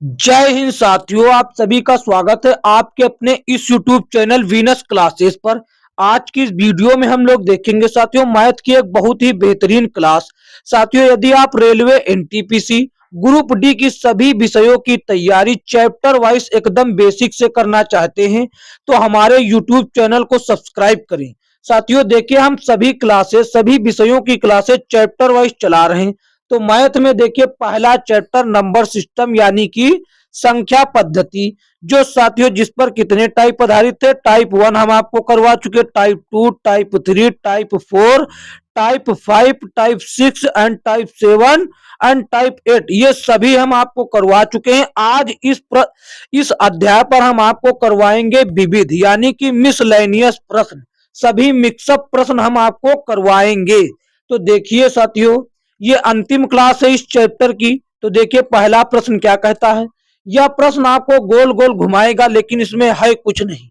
जय हिंद साथियों, आप सभी का स्वागत है आपके अपने इस YouTube चैनल वीनस क्लासेस पर। आज की इस वीडियो में हम लोग देखेंगे साथियों मैथ की एक बहुत ही बेहतरीन क्लास। साथियों, यदि आप रेलवे एनटीपीसी ग्रुप डी की सभी विषयों की तैयारी चैप्टर वाइज एकदम बेसिक से करना चाहते हैं तो हमारे YouTube चैनल को सब्सक्राइब करें। साथियों देखिए, हम सभी क्लासेस सभी विषयों की क्लासेस चैप्टर वाइज चला रहे हैं। तो मैथ में देखिए, पहला चैप्टर नंबर सिस्टम यानी कि संख्या पद्धति, जो साथियों जिस पर कितने टाइप आधारित थे। टाइप 1 हम आपको करवा चुके, type 2, type 3, type 4, type 5, type 6 and type 7 and type 8, ये सभी हम आपको करवा चुके हैं। आज इस अध्याय पर हम आपको करवाएंगे विविध यानी कि मिसलेनियस प्रश्न। सभी मिक्सअप प्रश्न हम आपको करवाएंगे। तो देखिए साथियों, ये अंतिम क्लास है इस चैप्टर की। तो देखिए, पहला प्रश्न क्या कहता है। यह प्रश्न आपको गोल गोल घुमाएगा लेकिन इसमें है कुछ नहीं।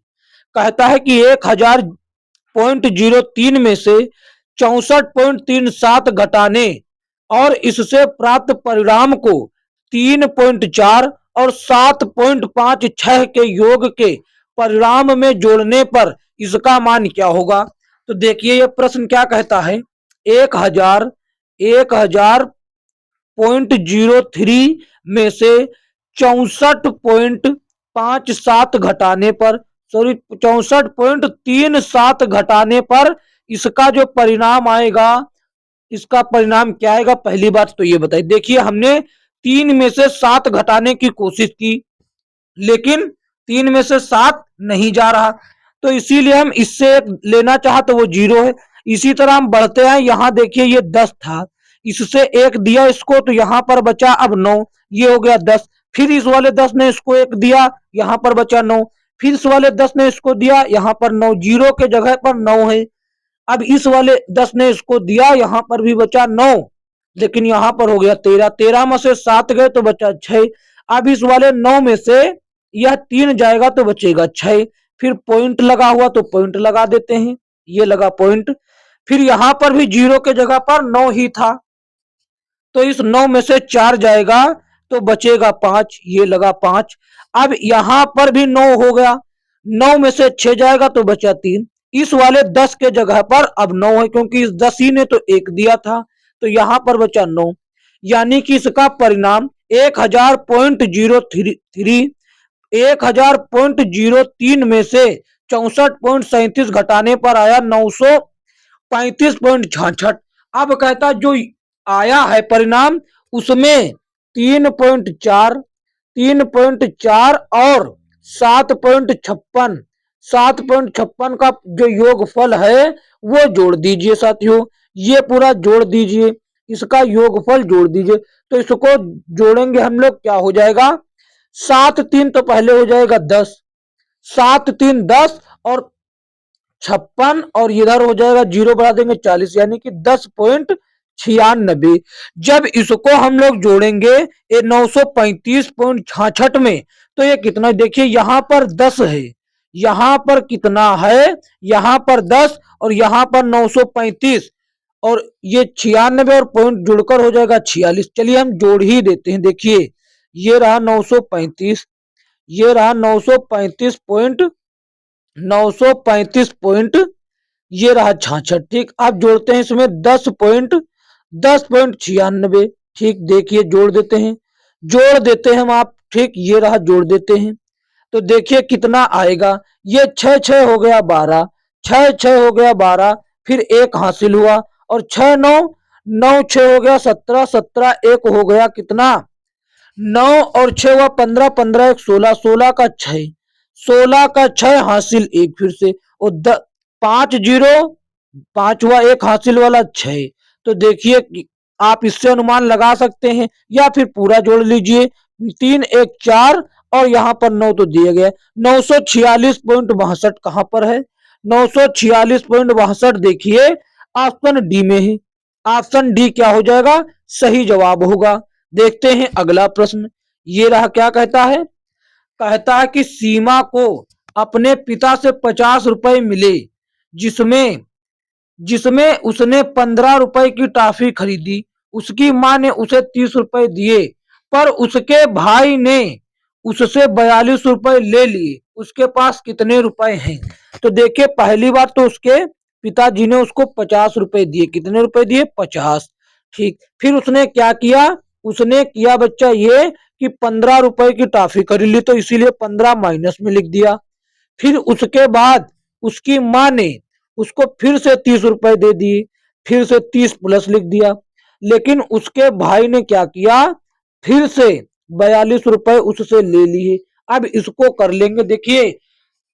कहता है कि 1000.03 में से 64.37 घटाने और इससे प्राप्त परिणाम को 3.4 और 7.56 के योग के परिणाम में जोड़ने पर इसका मान क्या होगा। तो देखिए, यह प्रश्न क्या कहता है। 1000.03 में से 64.57 घटाने पर, सॉरी 64.37 घटाने पर इसका जो परिणाम आएगा, इसका परिणाम क्या आएगा। पहली बात तो ये बताइए। देखिए, हमने 3 में से 7 घटाने की कोशिश की लेकिन 3 में से 7 नहीं जा रहा, तो इसीलिए हम इससे एक लेना चाहा तो वो 0 है। इसी तरह हम बढ़ते हैं। यहां देखिए, ये 10 था, इससे एक दिया इसको तो यहां पर बचा अब 9, ये हो गया 10। फिर इस वाले 10 ने इसको एक दिया, यहां पर बचा 9। फिर इस वाले 10 ने इसको दिया, यहां पर 9, 0 के जगह पर 9 है। अब इस वाले 10 ने इसको दिया, यहां पर भी बचा 9, लेकिन यहां पर हो गया 13। 13 में से 7 गए तो बचा 6। अब इस वाले 9 में से यह 3 जाएगा तो बचेगा 6। फिर पॉइंट लगा हुआ तो पॉइंट लगा देते हैं, ये लगा पॉइंट। फिर यहां पर भी 0 के जगह पर 9 ही था, तो इस 9 में से 4 जाएगा तो बचेगा 5, ये लगा 5। अब यहां पर भी 9 हो गया, 9 में से 6 जाएगा तो बचा 3। इस वाले 10 के जगह पर अब 9 है क्योंकि इस 10 ही ने तो 1 दिया था, तो यहां पर बचा 9। यानी कि इसका परिणाम 1000.03 में से 64.37 घटाने पर आया 935.66। अब कहता जो आया है परिणाम, उसमें 3.4 3.4 और 7.56 7.56 का जो योगफल है वो जोड़ दीजिए साथियों। ये पूरा जोड़ दीजिए, इसका योगफल जोड़ दीजिए। तो इसको जोड़ेंगे हम लोग, क्या हो जाएगा। 7 3 तो पहले हो जाएगा 10, 7 3 10 और 56 और इधर हो जाएगा 0 बढ़ा देंगे 40, यानी कि 10.96। जब इसको हम लोग जोड़ेंगे ये 935.66 में, तो ये कितना, देखिए यहां पर 10 है, यहां पर कितना है, यहां पर 10 और यहां पर 935, और ये 96 और पॉइंट जुड़कर हो जाएगा 46। चलिए हम जोड़ ही देते हैं। देखिए, ये रहा 935, ये रहा 935 पॉइंट, ये रहा 66। ठीक, अब जोड़ते हैं इसमें 10.96। ठीक, देखिए जोड़ देते हैं, जोड़ देते हैं हम आप। ठीक, ये रहा, जोड़ देते हैं तो देखिए कितना आएगा। ये 6 6 हो गया 12, 6 6 हो गया 12, फिर 1 हासिल हुआ और 6 9 9 6 हो गया 17, 17 1 हो गया कितना 9 और 6 हुआ 15, 15 1 16, 16 का 6, 16 का 6 हासिल 1 फिर से, और 5 0 5 हुआ 1 हासिल वाला 6। तो देखिए आप इससे अनुमान लगा सकते हैं या फिर पूरा जोड़ लीजिए। 3 1 4 और यहाँ पर 9 तो दिए गए। 946.62 कहां पर है, 946.62 देखिए ऑप्शन डी में है। ऑप्शन डी क्या हो जाएगा, सही जवाब होगा। देखते हैं अगला प्रश्न। ये रहा, क्या कहता है। कहता है कि सीमा को अपने पिता से 50 रुपए मिले, जिसमें जिसमें उसने 15 रुपए की टॉफी खरीदी। उसकी मां ने उसे 30 रुपए दिए। पर उसके भाई ने उससे 42 रुपए ले लिए, उसके पास कितने रुपए हैं? तो देखिए पहली बार तो उसके पिताजी ने उसको 50 रुपए दिए। कितने रुपए दिए? 50। ठीक, फिर उसने क्या किया? उसने किया बच्चा ये कि 15 रुपए की टॉफी खरीद ली, तो इसीलिए 15 माइनस में लिख दिया। फिर उसके बाद उसकी माँ ने उसको फिर से 30 रुपए दे दिए, फिर से 30 प्लस लिख दिया। लेकिन उसके भाई ने क्या किया? फिर से 42 रुपए उससे ले लिए। अब इसको कर लेंगे, देखिए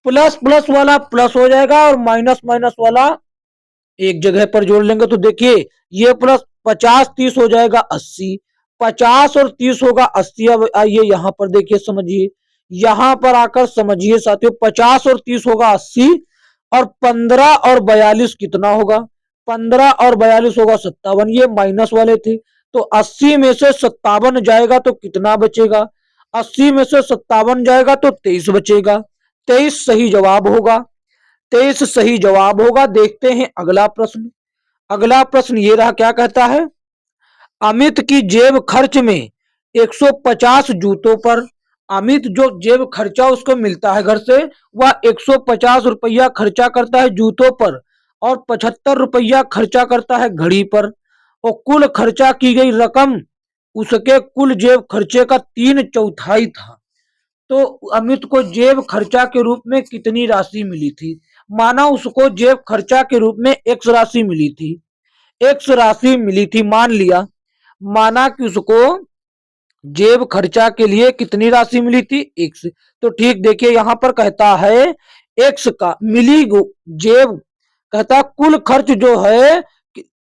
प्लस प्लस वाला प्लस हो जाएगा और माइनस माइनस वाला एक जगह पर जोड़ लेंगे, तो देखिए ये प्लस 50 30 हो जाएगा 80, 50 और 30 होगा 80। अब आइए यहाँ पर देखिए, समझिए, यहाँ पर आकर समझिए साथियों, 50 और 30 होगा 80, और 15 और 42 कितना होगा? 15 और 42 होगा 57, ये माइनस वाले थे। तो 80 में से 57 जाएगा तो कितना बचेगा? 80 में से 57 जाएगा तो 23 बचेगा। 23 सही जवाब होगा। 23 सही जवाब होगा। देखते हैं अगला प्रश्न। अगला प्रश्न ये रहा, क्या कहता है? अमित की जेब खर्च में 150 जूतों पर, अमित जो जेब खर्चा उसको मिलता है घर से, वह 150 रुपया खर्चा करता है जूतों पर और 75 रुपया खर्चा करता है घड़ी पर, और कुल खर्चा की गई रकम उसके कुल जेब खर्चे का 3/4 था। तो अमित को जेब खर्चा के रूप में कितनी राशि मिली थी? माना उसको जेब खर्चा के रूप में एक्स राशि मिली थी, एक्स राशि मिली थी, मान लिया, माना कि उसको जेब खर्चा के लिए कितनी राशि मिली थी? एक्स। तो ठीक, देखिए यहां पर कहता है एक्स का मिली जेब, कहता कुल खर्च जो है,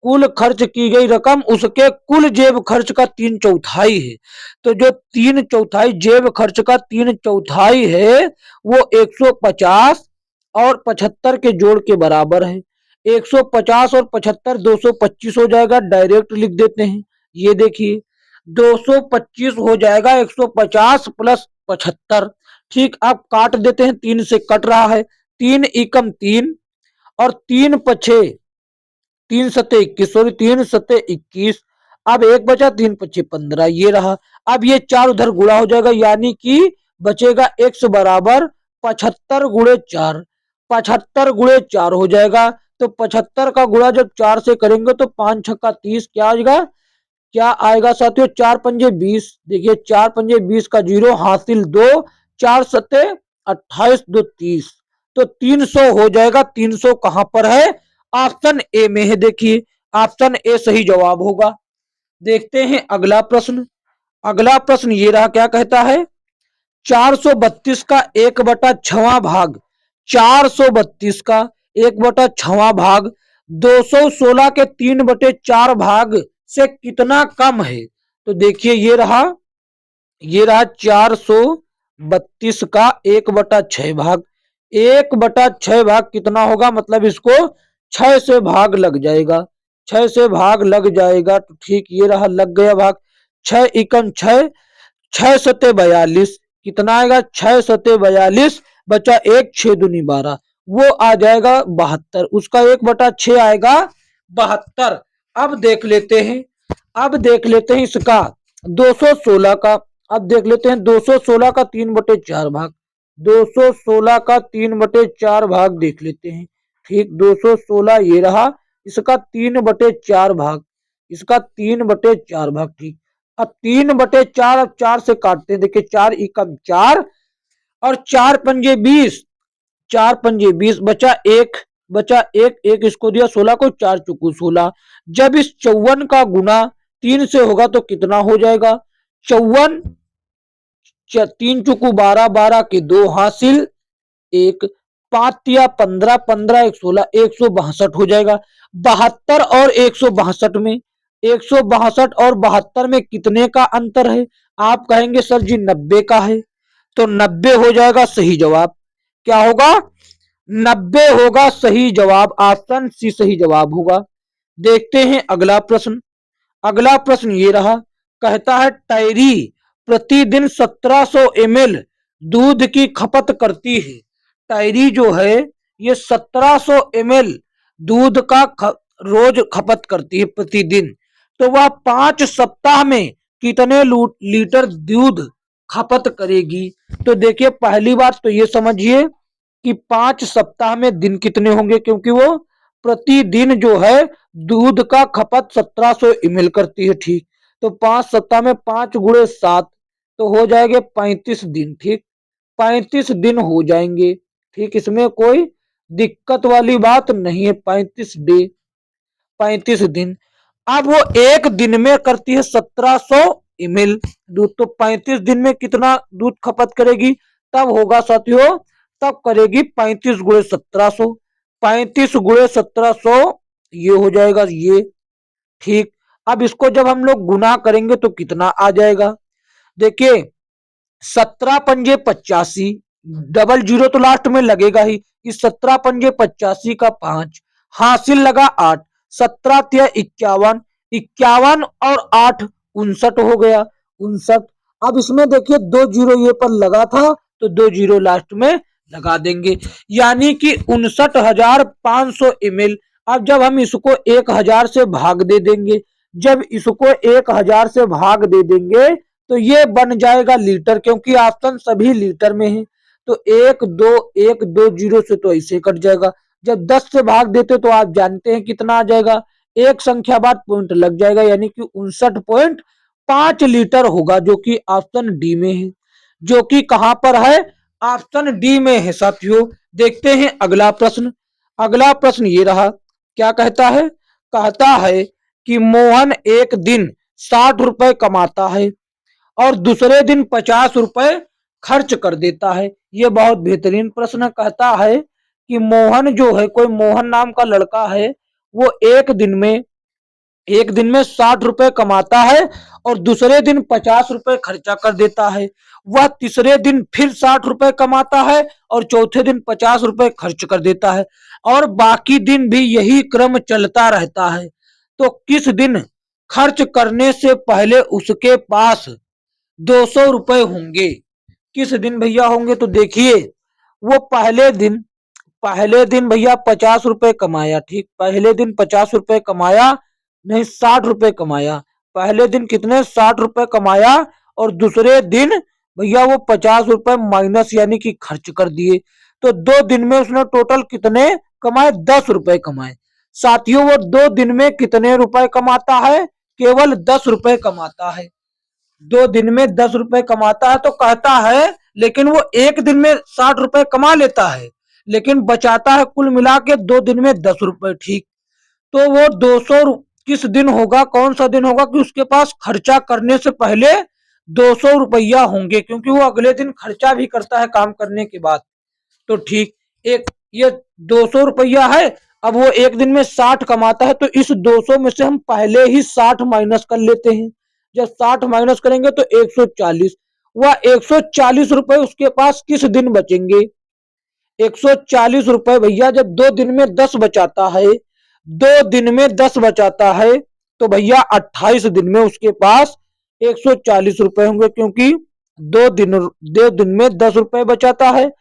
कुल खर्च की गई रकम उसके कुल जेब खर्च का 3/4 है। तो जो 3/4 जेब खर्च का 3/4 है वो 150 और 75 के जोड़ के बराबर है। 150 और 75 225 हो जाएगा, डायरेक्ट लिख देते हैं। ये देखिए 225 हो जाएगा, 150 प्लस 75। ठीक, आप काट देते हैं, 3 से कट रहा है, 3 एकम 3 और 3 पछे 3 सत्ते 21, सॉरी 3 सत्ते 21। अब एक बचा, 3 पच्चे 15, ये रहा। अब ये 4 उधर गुणा हो जाएगा, यानी कि बचेगा x बराबर 75 गुणे 4, 75 गुणे 4 हो जाएगा। तो 75 का गुणा जब 4 से करेंगे तो 5 छक्का 30, क्या आएगा? क्या आएगा साथियों? 4 पंजे 20, देखिए 4 पंजे 20 का जीरो हासिल 2, 4 सत्ते 28, 2 30, तो 300 हो जाएगा। 300 कहां पर है? ऑप्शन ए में है। देखिए ऑप्शन ए सही जवाब होगा। देखते हैं अगला प्रश्न। अगला प्रश्न ये रहा, क्या कहता है? 432 का 1/6वां भाग, 432 का 1/6वां भाग 216 के 3/4 भाग से कितना कम है? तो देखिए ये रहा 432 का 1/6 भाग, 1/6 भाग कितना होगा? मतलब इसको 6 से भाग लग जाएगा, 6 से भाग लग जाएगा। तो ठीक, ये रहा, लग गया भाग। 6 एकम 6, 6 सत्ते 42, कितना आएगा? 6 सत्ते 42, बचा 1, 6 दूनी 12, वो आ जाएगा 72, उसका 1/6 आएगा 72। अब देख लेते हैं, अब देख लेते हैं इसका 216 का। अब देख लेते हैं 216 का 3/4 भाग, 216 का 3/4 भाग देख लेते हैं। ठीक, 216 ये रहा, इसका 3/4 भाग, इसका 3/4 भाग। ठीक, अब 3/4, अब 4 से काटते हैं, देखिए 4 एकम 4 और 4 पंजे 20, 4 पंजे 20, बचा एक, बचा एक, एक इसको दिया 16 को, 4 चुकू 16। जब इस 54 का गुना 3 से होगा तो कितना हो जाएगा? 54, 3 चुकू 12, 12 के 2 हासिल 1, 5 या 15, 15 1 16, 162 हो जाएगा। 72 और 162 में, 162 और 72 में कितने का अंतर है? आप कहेंगे सर जी 90 का है, तो 90 हो जाएगा सही जवाब। क्या होगा? 90 होगा सही जवाब, ऑप्शन सी सही जवाब होगा। देखते हैं अगला प्रश्न। अगला प्रश्न ये रहा, कहता है टैरी प्रतिदिन 1700 ml दूध की खपत करती है। टैरी जो है ये 1700 ml दूध का रोज खपत करती है प्रतिदिन, तो वह 5 सप्ताह में कितने लीटर दूध खपत करेगी। तो देखिए पहली बात तो ये समझिए कि 5 सप्ताह में दिन कितने होंगे, क्योंकि वो प्रतिदिन जो है दूध का खपत 1700 ml करती है। ठीक, तो 5 सप्ताह में 5 × 7 तो हो जाएंगे 35 दिन। ठीक, 35 दिन हो जाएंगे। ठीक, इसमें कोई दिक्कत वाली बात नहीं है। 35 डे, 35 दिन। अब वो एक दिन में करती है 1700 ml दूध, तो 35 दिन में कितना दूध खपत करेगी, तब होगा साथियों, तब करेगी 35 × 1700। 35 × 1700 ये हो जाएगा ये। ठीक, अब इसको जब हम लोग गुना करेंगे तो कितना आ जाएगा, देखिए 17×5 = 85, डबल जीरो तो लास्ट में लगेगा ही। इस 17×85 का 5 हासिल लगा 8, 17×3 = 51, 51 और 8 59 हो गया, 59। अब इसमें देखिए 2 जीरो ये पर लगा था तो 2 जीरो लास्ट में लगा देंगे, यानी कि 59,500 ml। अब जब हम इसको 1000 से भाग दे देंगे, जब इसको 1000 से भाग दे देंगे तो ये बन जाएगा लीटर, क्योंकि ऑप्शन सभी लीटर में है। तो 1 जीरो से तो ऐसे कट जाएगा। जब 10 से भाग देते तो आप जानते हैं कितना आ जाएगा, एक संख्या बाद पॉइंट लग जाएगा, यानी कि 59.5 लीटर होगा, जो कि ऑप्शन डी में है। जो कि कहां पर है, ऑप्शन डी में है साथियों। देखते हैं अगला प्रश्न। अगला प्रश्न ये रहा, क्या कहता है, कहता है कि मोहन एक दिन 60 रुपए कमाता है और दूसरे दिन 50 रुपए खर्च कर देता है। ये बहुत बेहतरीन प्रश्न। कहता है कि मोहन जो है, कोई मोहन नाम का लड़का है, वो एक दिन में 60 रुपए कमाता है और दूसरे दिन 50 रुपए खर्चा कर देता है। वह तीसरे दिन फिर 60 रुपए कमाता है और चौथे दिन 50 रुपए खर्च कर देता है, और बाकी दिन भी यही क्रम चलता रहता है। तो किस दिन खर्च करने से पहले उसके पास 200 रुपए होंगे, किस दिन भैया होंगे। तो देखिए वो पहले दिन भैया 50 रुपए कमाया। ठीक, पहले दिन 50 रुपए कमाया, नहीं 60 रुपए कमाया। पहले दिन कितने 60 रुपए कमाया और दूसरे दिन भैया वो 50 रुपए माइनस यानी कि खर्च कर दिए। तो 2 दिन में उसने टोटल कितने कमाए, 10 रुपए कमाए। साथियों वो 2 दिन में कितने रुपए कमाता है, केवल 10 रुपए कमाता है। 2 दिन में 10 रुपए कमाता है, तो कहता है लेकिन वो एक दिन में 60 रुपए कमा लेता है, लेकिन बचाता है कुल मिला के 2 दिन में 10 रुपए। ठीक, तो वो 200 किस दिन होगा, कौन सा दिन होगा कि उसके पास खर्चा करने से पहले 200 रुपया होंगे, क्योंकि वो अगले दिन खर्चा भी करता है काम करने के बाद। तो ठीक, एक ये 200 रुपया है। अब वो एक दिन में 60 कमाता है, तो इस 200 में से हम पहले ही 60 माइनस कर लेते हैं। जब 60 माइनस करेंगे तो 140, वह 140 रुपए उसके पास किस दिन बचेंगे। 140 रुपए भैया जब 2 दिन में 10 बचाता है, 2 दिन में 10 बचाता है, तो भैया 28 दिन में उसके पास 140 रुपए होंगे, क्योंकि 2 दिन में 10 रुपए बचाता है।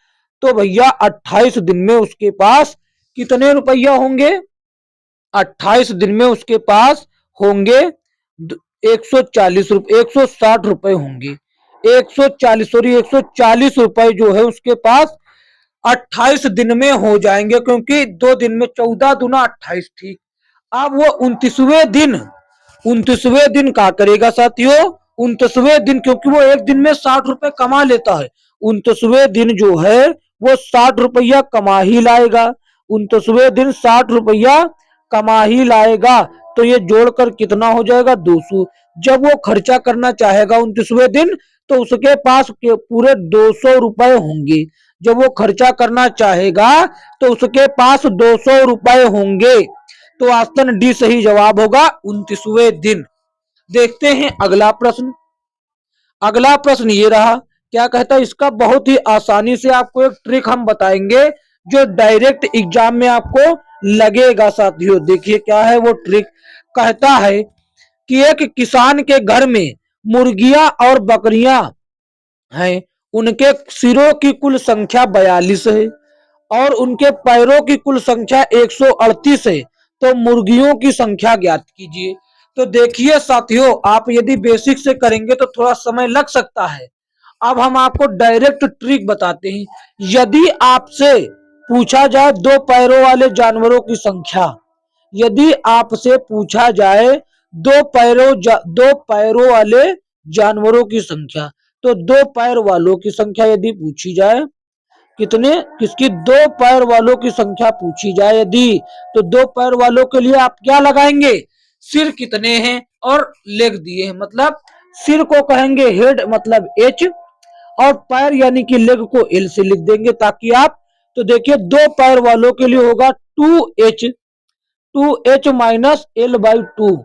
तो भैया 28 दिन में उसके पास कितने रुपया होंगे, 28 दिन में उसके पास होंगे 140 रुपए, 160 रुपए होंगे। 140 जो है उसके पास 28 दिन में हो जाएंगे, क्योंकि 2 दिन में 14 दूना 28। ठीक, अब वो 29वें दिन क्या करेगा साथियों, 29वें दिन, क्योंकि वो एक दिन में 60 रुपए कमा लेता है, 29वें दिन जो है वो 60 रुपया कमा ही लाएगा। 29वें दिन 60 रुपया कमा ही लाएगा, तो ये जोड़कर कितना हो जाएगा, 200। जब वो खर्चा करना चाहेगा 29वें दिन, तो उसके पास के पूरे 200 रुपए होंगे। जब वो खर्चा करना चाहेगा तो उसके पास 200 रुपए होंगे। तो ऑप्शन डी सही जवाब होगा, 29वें दिन। देखते हैं अगला प्रश्न। अगला प्रश्न ये रहा, क्या कहता है, इसका बहुत ही आसानी से आपको एक ट्रिक हम बताएंगे जो डायरेक्ट एग्जाम में आपको लगेगा साथियों। देखिए क्या है वो ट्रिक। कहता है कि एक किसान के घर में मुर्गियां और बकरियां हैं, उनके सिरों की कुल संख्या 42 है और उनके पैरों की कुल संख्या 138 है, तो मुर्गियों की संख्या ज्ञात कीजिए। तो देखिए साथियों, आप यदि बेसिक से करेंगे तो थोड़ा समय लग सकता है। अब हम आपको डायरेक्ट ट्रिक बताते हैं। यदि आपसे पूछा जाए दो पैरों वाले जानवरों की संख्या, यदि आपसे पूछा जाए दो पैरों वाले जानवरों की संख्या, तो दो पैर वालों की संख्या यदि पूछी जाए, कितने किसकी दो पैर वालों की संख्या पूछी जाए यदि, तो दो पैर वालों के लिए आप क्या लगाएंगे, सिर कितने हैं और लेग दिए हैं, मतलब सिर को कहेंगे हेड मतलब एच, और पैर यानी कि लेग को एल से लिख देंगे ताकि आप, तो देखिए दो पैर वालों के लिए होगा 2h minus L/2,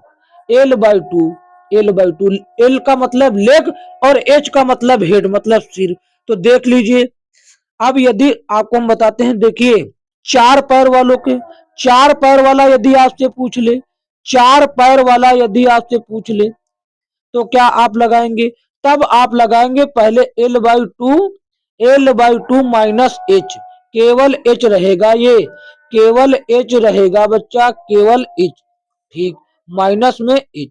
L/2, L/2, L का मतलब लेग और H का मतलब हेड मतलब सिर। तो देख लीजिए, अब यदि आपको हम बताते हैं, देखिए चार पैर वालों के, चार पैर वाला यदि आपसे पूछ ले, चार पैर वाला यदि आपसे पूछ ले, तो क्या आप लगाएंगे, तब आप लगाएंगे पहले L/2 माइनस एच, केवल एच रहेगा, ये केवल एच रहेगा बच्चा, केवल एच, ठीक, माइनस में एच,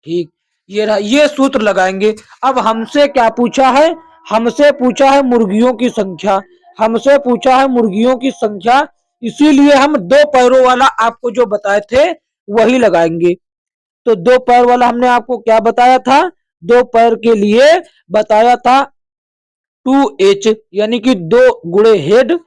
ठीक, ये रहा, ये सूत्र लगाएंगे। अब हमसे क्या पूछा है, हमसे पूछा है मुर्गियों की संख्या, हमसे पूछा है मुर्गियों की संख्या, इसीलिए हम दो पैरों वाला आपको जो बताए थे वही लगाएंगे। तो दो पैर वाला हमने आपको क्या बताया था, दो पैर के लिए बताया था 2h, यानी कि दो गुणे हेड,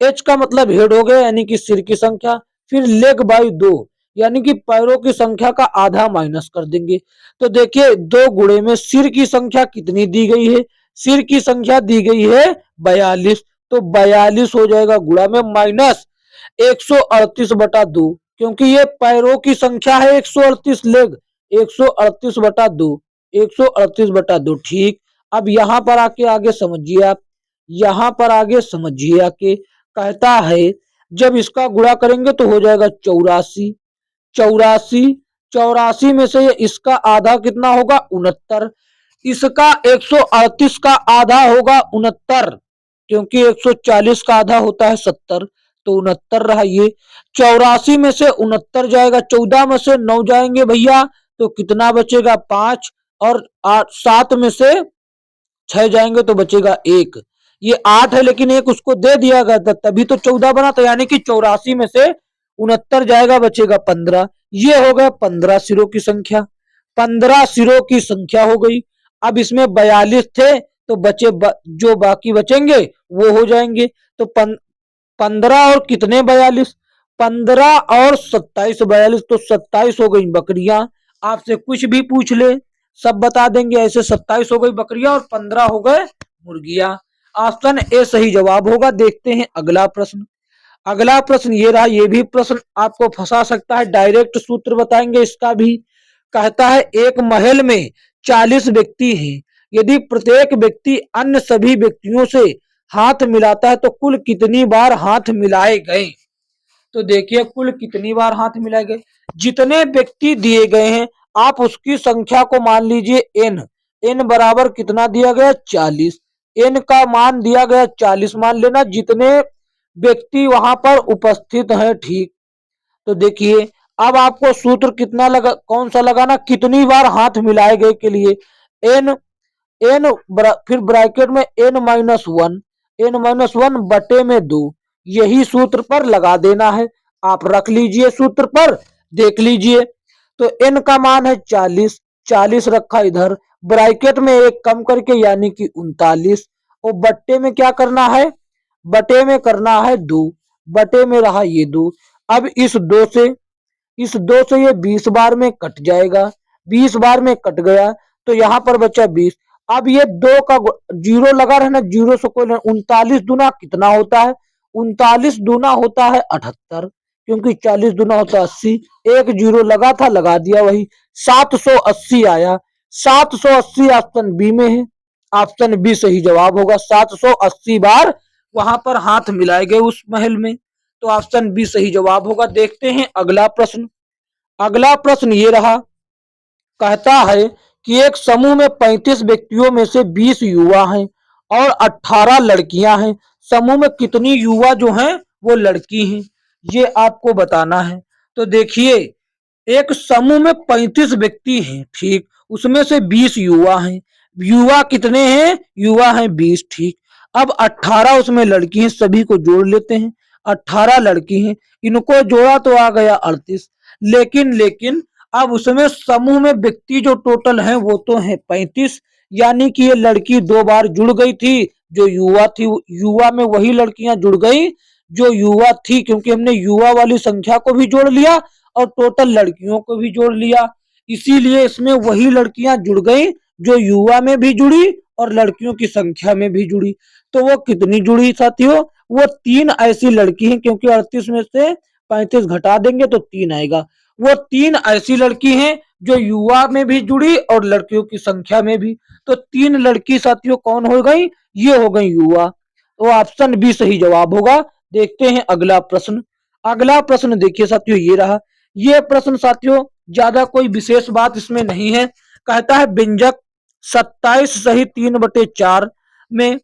एच का मतलब हेड हो गया यानी कि सिर की संख्या, फिर लेग बाई दो यानी कि पैरों की संख्या का आधा माइनस कर देंगे। तो देखिए दो गुणे में सिर की संख्या कितनी दी गई है, सिर की संख्या दी गई है 42, तो 42 हो जाएगा गुणा में माइनस 138/2, क्योंकि ये पैरों की संख्या है 138, लेग 138/2, 138/2, ठीक। अब यहां पर आके आगे समझिए आप, यहां पर आगे समझिए आके, कहता है जब इसका गुणा करेंगे तो हो जाएगा 84, 84, 84 में से इसका आधा कितना होगा 69, इसका 138 का आधा होगा 69, क्योंकि 140 का आधा होता है 70, तो 69 रहा ये, 84 में से 69 जाएगा, 14 में से 9 जाएंगे भैया, तो कितना बचेगा 5, और 7 में से 6 जाएंगे तो बचेगा 1, ये 8 है लेकिन एक उसको दे दिया गया था तभी तो 14 बना था, यानी कि 84 में से 69 जाएगा बचेगा 15, ये हो गया 15 सिरों की संख्या, 15 सिरों की संख्या हो गई। अब इसमें 42 थे तो जो बाकी बचेंगे वो हो जाएंगे, तो 15 और कितने 42, 15 और 27, 42, तो 27 हो गई बकरियां, आपसे कुछ भी पूछ ले सब बता देंगे, ऐसे 27 हो गई बकरियां और 15 हो गए मुर्गियां। ऑप्शन ए सही जवाब होगा। देखते हैं अगला प्रश्न, अगला प्रश्न ये रहा, ये भी प्रश्न आपको फंसा सकता है, डायरेक्ट सूत्र बताएंगे इसका भी। कहता है एक महल में 40 व्यक्ति हैं, यदि प्रत्येक व्यक्ति अन्य सभी व्यक्तियों से हाथ मिलाता है तो कुल कितनी बार हाथ मिलाए गए, तो देखिए कुल कितनी बार हाथ मिलाए गए, जितने व्यक्ति दिए गए हैं आप उसकी संख्या को मान लीजिए n, n बराबर कितना दिया गया 40, n का मान दिया गया 40 मान लेना, जितने व्यक्ति वहां पर उपस्थित हैं, ठीक। तो देखिए अब आपको सूत्र कितना लगा, कौन सा लगाना, कितनी बार हाथ मिलाए गए के लिए n, फिर ब्रैकेट में n-1, n-1 बटे में 2, यही सूत्र पर लगा देना है, आप रख लीजिए सूत्र पर, देख लीजिए। तो n का मान है 40, 40 रखा इधर, ब्रैकेट में एक कम करके यानी कि 39, और बट्टे में क्या करना है, बटे में करना है 2, बटे में रहा ये 2। अब इस 2 से ये 20 बार में कट जाएगा, 20 बार में कट गया तो यहाँ पर बचा 20। अब ये 2 का जीरो लगा रहना, जीरो से कोई 39 दूना कितना होता है, 39 दूना होता है 78, क्योंकि 40 दूना होता है 80, एक जीरो लगा था लगा दिया, वही 780 आया, 780 ऑप्शन बी में है, ऑप्शन बी सही जवाब होगा, 780 बार वहां पर हाथ मिलाए गए उस महल में, तो ऑप्शन बी सही जवाब होगा। देखते हैं अगला प्रश्न, अगला प्रश्न ये रहा, कहता है कि एक समूह में 35 व्यक्तियों में से 20 युवा हैं और 18 लड़कियां हैं, समूह में कितनी युवा जो हैं वो लड़की हैं, ये आपको बताना है। तो देखिए एक समूह में 35 व्यक्ति हैं, ठीक, उसमें से 20 युवा हैं। युवा कितने हैं? युवा हैं 20, ठीक। अब 18 उसमें लड़की हैं, सभी को जोड़ लेते हैं। 18 लड़की हैं, इनको जोड़ा तो आ गया 38। लेकिन अब उसमें समूह में व्यक्ति जो टोटल हैं वो तो हैं 35, यानी कि ये लड़की 2 बार जुड़ गई थी। जो युवा थी, युवा में वही लड़कियां जुड़ गई जो युवा थी, क्योंकि हमने युवा वाली संख्या को भी जोड़ लिया और टोटल लड़कियों को भी जोड़ लिया। इसीलिए इसमें वही लड़कियां जुड़ गई जो युवा में भी जुड़ी और लड़कियों की संख्या में भी जुड़ी। तो वो कितनी जुड़ी साथियों? वो 3 ऐसी लड़की हैं, क्योंकि 38 में से 35 घटा देंगे तो 3 आएगा। वो 3 ऐसी लड़की हैं जो युवा में भी जुड़ी और लड़कियों की संख्या में भी। तो 3 लड़की साथियों कौन हो गई? ये हो गई युवा। तो ऑप्शन बी सही जवाब होगा। देखते हैं अगला प्रश्न। अगला प्रश्न देखिए साथियों, ये रहा। ये प्रश्न साथियों ज्यादा कोई विशेष बात इसमें नहीं है। कहता है व्यंजक 27 सही 3/4 में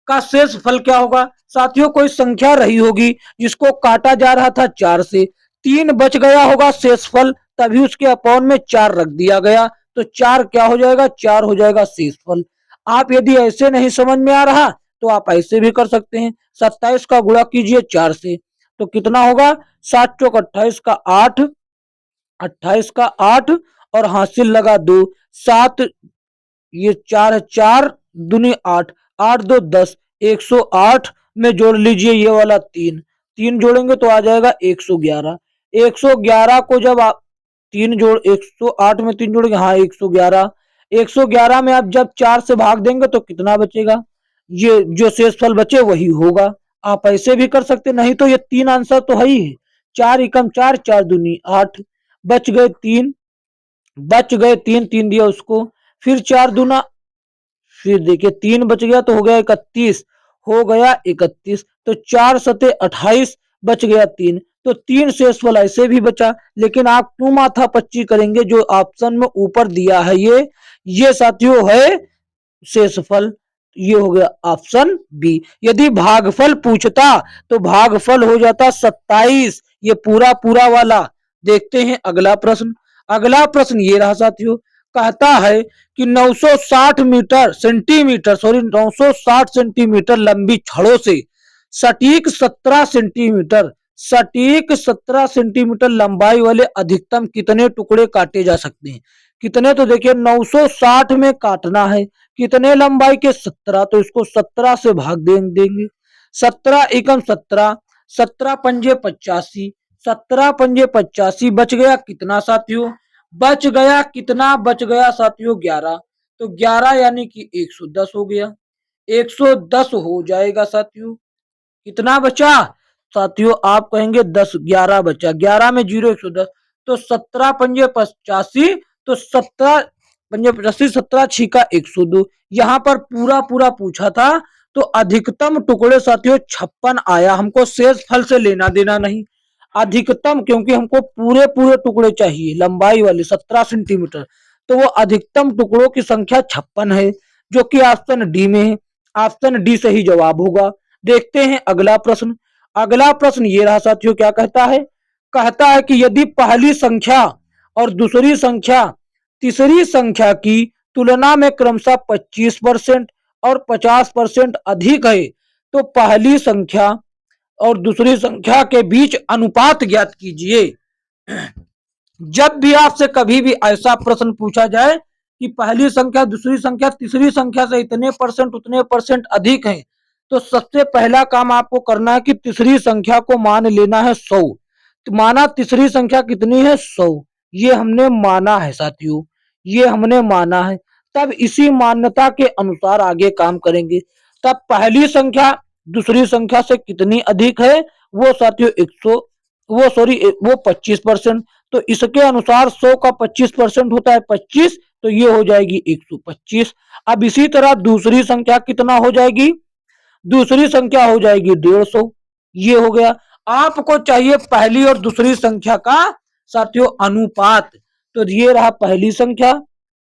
का शेष फल क्या होगा? साथियों कोई संख्या रही होगी जिसको काटा जा रहा था 4 से, 3 बच गया होगा शेषफल, तभी उसके अपॉन में 4 रख दिया गया। तो 4 क्या हो जाएगा? 4 हो जाएगा शेषफल। आप यदि ऐसे नहीं समझ में आ रहा तो आप ऐसे भी कर सकते हैं। 27 का गुणा कीजिए 4 से, तो कितना होगा? 7 चौक 28 का 8, 28 का 8 और हासिल लगा 2, 7, ये 4 है, 4 दूनी 8, 8 2 10, 108 में जोड़ लीजिए ये वाला 3, 3 जोड़ेंगे तो आ जाएगा 111। 111 को जब आप 3 जोड़ 108 में 3 जोड़ेंगे, हाँ 111। 111 में आप जब 4 से भाग देंगे तो कितना बचेगा? ये जो शेषफल बचे वही होगा। आप ऐसे भी कर सकते, नहीं तो ये 3 आंसर तो है ही है। 4 एकम 4, 4 दूनी 8, बच गए 3, बच गए 3, 3 दिया उसको, फिर 4 दूना, फिर देखिए 3 बच गया तो हो गया 31, हो गया 31, तो 4 सते 28, बच गया 3, तो 3 शेषफल ऐसे भी बचा। लेकिन आप क्यों माथा पच्ची करेंगे? जो ऑप्शन में ऊपर दिया है ये साथियों है शेषफल। ये हो गया ऑप्शन बी। यदि भागफल पूछता तो भागफल हो जाता 27, ये पूरा पूरा वाला। देखते हैं अगला प्रश्न। अगला प्रश्न ये रहा साथियों। कहता है कि 960 मीटर सेंटीमीटर सॉरी 960 सेंटीमीटर लंबी छड़ों से सटीक 17 सेंटीमीटर सटीक 17 सेंटीमीटर लंबाई वाले अधिकतम कितने टुकड़े काटे जा सकते हैं? कितने? तो देखिए 960 में काटना है, कितने लंबाई के? 17, तो इसको 17 से भाग देंगे। 17 एकम 17, 17 पंजे 85, 17 पंजे 85, बच गया कितना साथियों? बच गया कितना? बच गया साथियों 11। तो 11 यानी कि 110 हो गया, 110 हो जाएगा साथियों। कितना बचा साथियों? आप कहेंगे 10, 11 बचा, 11 में 0 110, तो 17 पंजे 85, तो 17 पंजे 85, 17 छिका 102। यहाँ पर पूरा पूरा पूछा था तो अधिकतम टुकड़े साथियों 56 आया। हमको शेष फल से लेना देना नहीं, अधिकतम, क्योंकि हमको पूरे पूरे टुकड़े चाहिए लंबाई वाले 17 सेंटीमीटर, तो वो अधिकतम टुकड़ों की संख्या 56 है, जो कि ऑप्शन डी में है। ऑप्शन डी सही जवाब होगा। देखते हैं अगला प्रश्न। अगला प्रश्न ये रहा साथियों, क्या कहता है? कहता है कि यदि पहली संख्या और दूसरी संख्या तीसरी संख्या की तुलना में क्रमशः 25% और 50% अधिक है, तो पहली संख्या और दूसरी संख्या के बीच अनुपात ज्ञात कीजिए। जब भी आपसे कभी भी ऐसा प्रश्न पूछा जाए कि पहली संख्या दूसरी संख्या तीसरी संख्या से इतने परसेंट उतने परसेंट अधिक है, तो सबसे पहला काम आपको करना है कि तीसरी संख्या को मान लेना है 100। तो माना तीसरी संख्या कितनी है? 100। ये हमने माना है साथियों, ये हमने माना है। तब इसी मान्यता के अनुसार आगे काम करेंगे। तब पहली संख्या दूसरी संख्या से कितनी अधिक है? वो साथियों 100, वो सॉरी वो 25%। तो इसके अनुसार 100 का 25% होता है 25, तो ये हो जाएगी 125। अब इसी तरह दूसरी संख्या कितना हो जाएगी? दूसरी संख्या हो जाएगी 150। ये हो गया। आपको चाहिए पहली और दूसरी संख्या का साथियों अनुपात। तो ये रहा पहली संख्या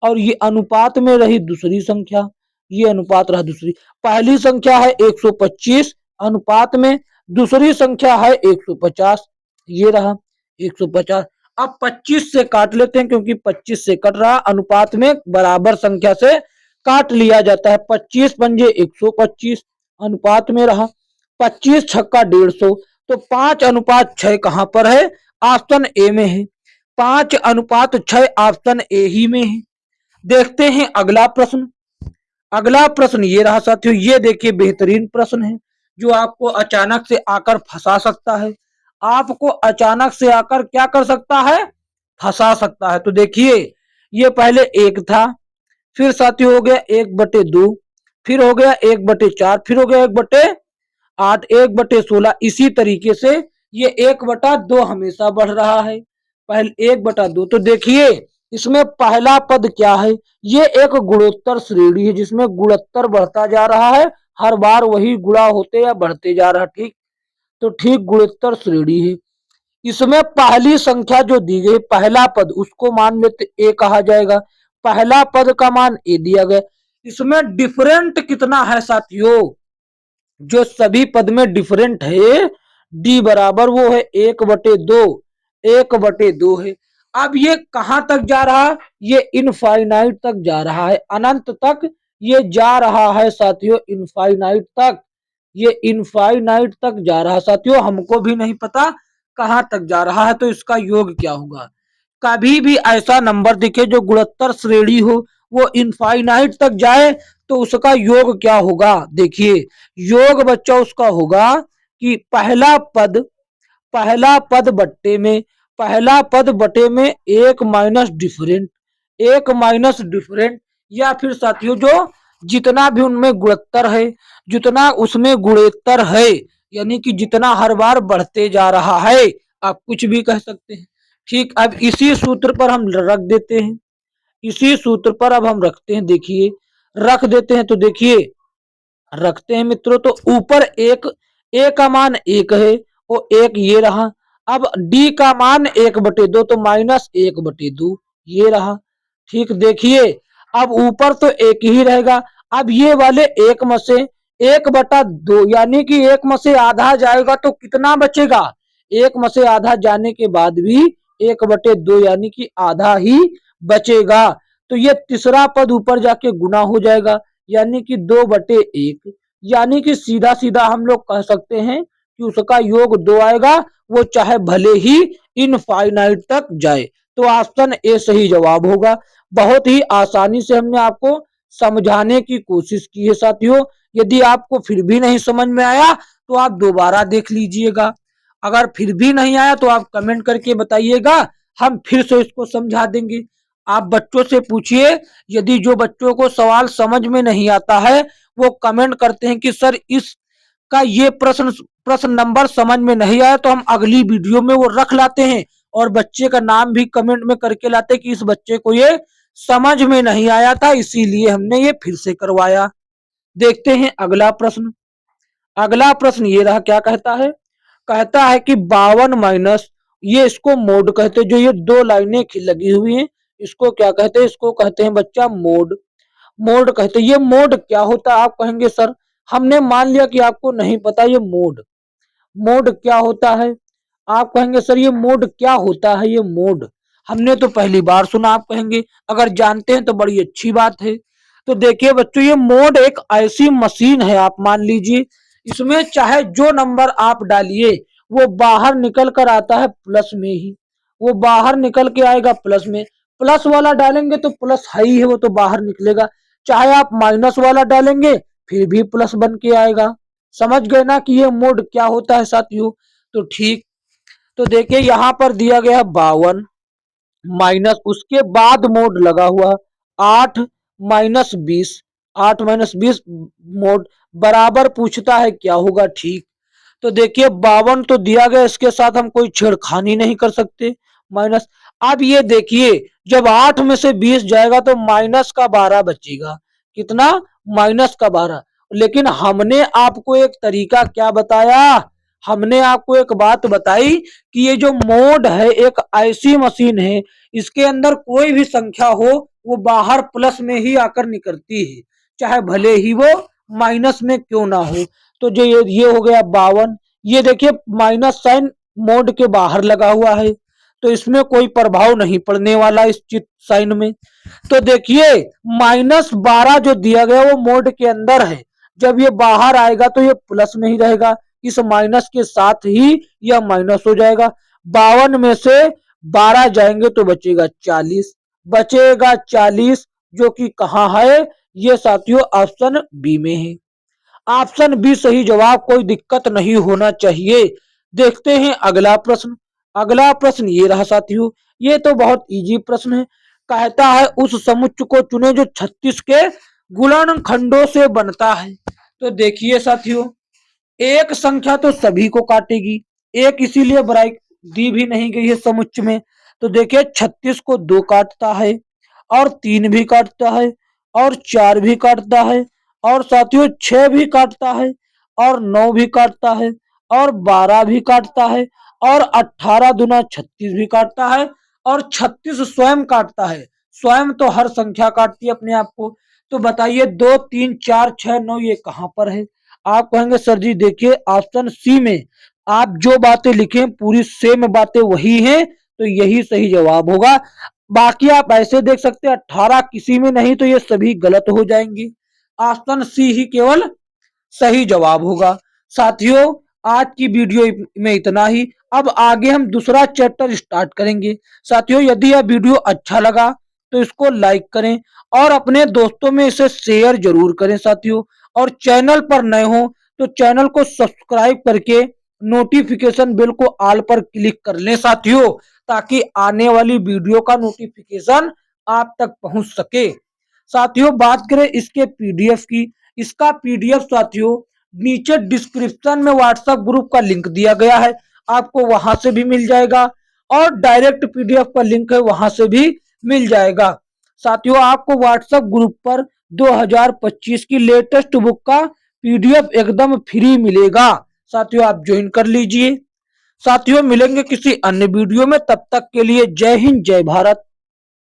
और ये अनुपात में रही दूसरी संख्या, ये अनुपात रहा दूसरी। पहली संख्या है 125 अनुपात में, दूसरी संख्या है 150, ये रहा 150। अब 25 से काट लेते हैं क्योंकि 25 से कट रहा, अनुपात में बराबर संख्या से काट लिया जाता है। 25 पंजे 125 अनुपात में रहा, 25 छक्का 150, तो 5:6 कहां पर है? ऑप्शन ए में है। 5:6 ऑप्शन ए ही में है। देखते हैं अगला प्रश्न। अगला प्रश्न ये रहा साथियों, ये देखिए बेहतरीन प्रश्न है जो आपको अचानक से आकर फंसा सकता है। आपको अचानक से आकर क्या कर सकता है? फंसा सकता है। तो देखिए ये पहले 1 था, फिर साथियों हो गया 1/2, फिर हो गया 1/4, फिर हो गया 1/8, 1/16। इसी तरीके से ये 1/2 हमेशा बढ़ रहा है। पहले 1/2। तो देखिए इसमें पहला पद क्या है? ये एक गुणोत्तर श्रेणी है जिसमें गुणोत्तर बढ़ता जा रहा है, हर बार वही गुणा होते या बढ़ते जा रहा। ठीक, तो ठीक गुणोत्तर श्रेणी है। इसमें पहली संख्या जो दी गई पहला पद, उसको मान लेते ए कहा जाएगा। पहला पद का मान ए दिया गया। इसमें डिफरेंट कितना है साथियों? जो सभी पद में डिफरेंट है, डी बराबर वो है 1/2, 1/2 है। अब ये कहां तक जा रहा है? ये इनफाइनाइट तक जा रहा है, अनंत तक ये जा रहा है साथियों, इनफाइनाइट तक। ये इनफाइनाइट तक जा रहा है साथियों, हमको भी नहीं पता कहां तक जा रहा है। तो इसका योग क्या होगा? कभी भी ऐसा नंबर दिखे जो गुणोत्तर श्रेणी हो, वो इनफाइनाइट तक जाए, तो उसका योग क्या होगा? देखिए योग बच्चा उसका होगा कि पहला पद बट्टे में, पहला पद बटे में एक माइनस डिफरेंट, एक माइनस डिफरेंट, या फिर साथियों जो जितना भी उनमें गुणोत्तर है, जितना उसमें गुणोत्तर है, यानी कि जितना हर बार बढ़ते जा रहा है, आप कुछ भी कह सकते हैं। ठीक, अब इसी सूत्र पर हम रख देते हैं, इसी सूत्र पर अब हम रखते हैं। देखिए रख देते हैं, तो देखिए रखते हैं मित्रों, तो ऊपर एक ए का मान 1 है और 1 ये रहा। अब डी का मान 1/2, तो -1/2 ये रहा। ठीक, देखिए अब ऊपर तो 1 ही रहेगा। अब ये वाले 1 में से 1/2 यानी कि 1 में से आधा जाएगा तो कितना बचेगा? 1 में से आधा जाने के बाद भी 1/2 यानी कि आधा ही बचेगा। तो ये तीसरा पद ऊपर जाके गुना हो जाएगा, यानी कि 2/1, यानी कि सीधा सीधा हम लोग कह सकते हैं कि उसका योग 2 आएगा, वो चाहे भले ही इनफाइनाइट तक जाए। तो ऑप्शन ए सही जवाब होगा। बहुत ही आसानी से हमने आपको समझाने की कोशिश की है साथियों। यदि आपको फिर भी नहीं समझ में आया तो आप दोबारा देख लीजिएगा। अगर फिर भी नहीं आया तो आप कमेंट करके बताइएगा, हम फिर से इसको समझा देंगे। आप बच्चों से पूछिए, यदि जो बच्चों को सवाल समझ में नहीं आता है वो कमेंट करते हैं कि सर इसका ये प्रश्न नंबर समझ में नहीं आया, तो हम अगली वीडियो में वो रख लाते हैं और बच्चे का नाम भी कमेंट में करके लाते हैं कि इस बच्चे को ये समझ में नहीं आया था, इसीलिए हमने ये फिर से करवाया। देखते हैं अगला प्रश्न। अगला प्रश्न ये रहा, क्या कहता है? कहता है कि 52 माइनस, ये इसको मोड कहते हैं, जो ये 2 लाइनें लगी हुई हैं, इसको क्या कहते हैं? इसको कहते हैं बच्चा मोड। मोड कहते हैं। ये मोड क्या होता है? आप कहेंगे सर हमने मान लिया कि आपको नहीं पता ये मोड, मोड क्या होता है? आप कहेंगे सर ये मोड क्या होता है? ये मोड हमने तो पहली बार सुना। आप कहेंगे अगर जानते हैं तो बड़ी अच्छी बात है। तो देखिए बच्चों, ये मोड एक ऐसी मशीन है, आप मान लीजिए इसमें चाहे जो नंबर आप डालिए वो बाहर निकल कर आता है प्लस में ही, वो बाहर निकल के आएगा प्लस में। प्लस वाला डालेंगे तो प्लस है ही है, वो तो बाहर निकलेगा। चाहे आप माइनस वाला डालेंगे फिर भी प्लस बन के आएगा। समझ गए ना कि ये मोड क्या होता है साथियों? तो ठीक, तो देखिए यहाँ पर दिया गया है 52 माइनस, उसके बाद मोड लगा हुआ 8 माइनस 20, 8 माइनस 20 मोड बराबर पूछता है क्या होगा। ठीक, तो देखिए 52 तो दिया गया, इसके साथ हम कोई छेड़खानी नहीं कर सकते। माइनस, अब ये देखिए जब 8 में से 20 जाएगा तो माइनस का 12 बचेगा। कितना? माइनस का 12। लेकिन हमने आपको एक तरीका क्या बताया? हमने आपको एक बात बताई कि ये जो मोड है एक ऐसी मशीन है, इसके अंदर कोई भी संख्या हो वो बाहर प्लस में ही आकर निकलती है, चाहे भले ही वो माइनस में क्यों ना हो। तो जो ये हो गया 52। ये देखिए माइनस साइन मोड के बाहर लगा हुआ है, तो इसमें कोई प्रभाव नहीं पड़ने वाला इस चिट साइन में। तो देखिए -12 जो दिया गया वो मोड के अंदर है, जब ये बाहर आएगा तो ये प्लस में ही रहेगा, इस माइनस के साथ ही यह माइनस हो जाएगा। 52 में से 12 जाएंगे तो बचेगा 40, बचेगा 40 जो कि कहाँ है, ये साथियों ऑप्शन बी में है। ऑप्शन बी सही जवाब, कोई दिक्कत नहीं होना चाहिए। देखते हैं अगला प्रश्न। अगला प्रश्न ये रहा साथियों, ये तो बहुत इजी प्रश्न है। कहता है उस समुच्चय को चुने जो 36 के गुणनखंडों से बनता है। तो देखिए साथियों, एक संख्या तो सभी को काटेगी, एक इसीलिए बराई दी भी नहीं गई है समुच्चय में। तो देखिए 36 को 2 काटता है, और 3 भी काटता है, और 4 भी काटता है, और साथियों 6 भी काटता है, और 9 भी काटता है, और 12 भी काटता है, और 18 दूना 36 भी काटता है, और 36 स्वयं काटता है। स्वयं तो हर संख्या काटती है अपने आप को। तो बताइए 2, 3, 4, 6, 9 ये कहां पर है? आप कहेंगे सर जी देखिए ऑप्शन सी में। आप जो बातें लिखे पूरी सेम बातें वही हैं, तो यही सही जवाब होगा। बाकी आप ऐसे देख सकते हैं 18 किसी में नहीं, तो ये सभी गलत हो जाएंगे। ऑप्शन सी ही केवल सही जवाब होगा। साथियों आज की वीडियो में इतना ही। अब आगे हम दूसरा चैप्टर स्टार्ट करेंगे। साथियों यदि यह वीडियो अच्छा लगा तो इसको लाइक करें, और अपने दोस्तों में इसे शेयर जरूर करें साथियों। और चैनल पर नए हो तो चैनल को सब्सक्राइब करके नोटिफिकेशन बेल को ऑल पर क्लिक कर लें साथियों, ताकि आने वाली वीडियो का नोटिफिकेशन आप तक पहुंच सके। साथियों बात करें इसके पीडीएफ की, इसका पीडीएफ साथियों नीचे डिस्क्रिप्शन में व्हाट्सएप ग्रुप का लिंक दिया गया है, आपको वहां से भी मिल जाएगा, और डायरेक्ट पीडीएफ का लिंक है वहां से भी मिल जाएगा। साथियों आपको व्हाट्सएप ग्रुप पर 2025 की लेटेस्ट बुक का पीडीएफ एकदम फ्री मिलेगा। साथियों आप ज्वाइन कर लीजिए। साथियों मिलेंगे किसी अन्य वीडियो में, तब तक के लिए जय हिंद जय भारत।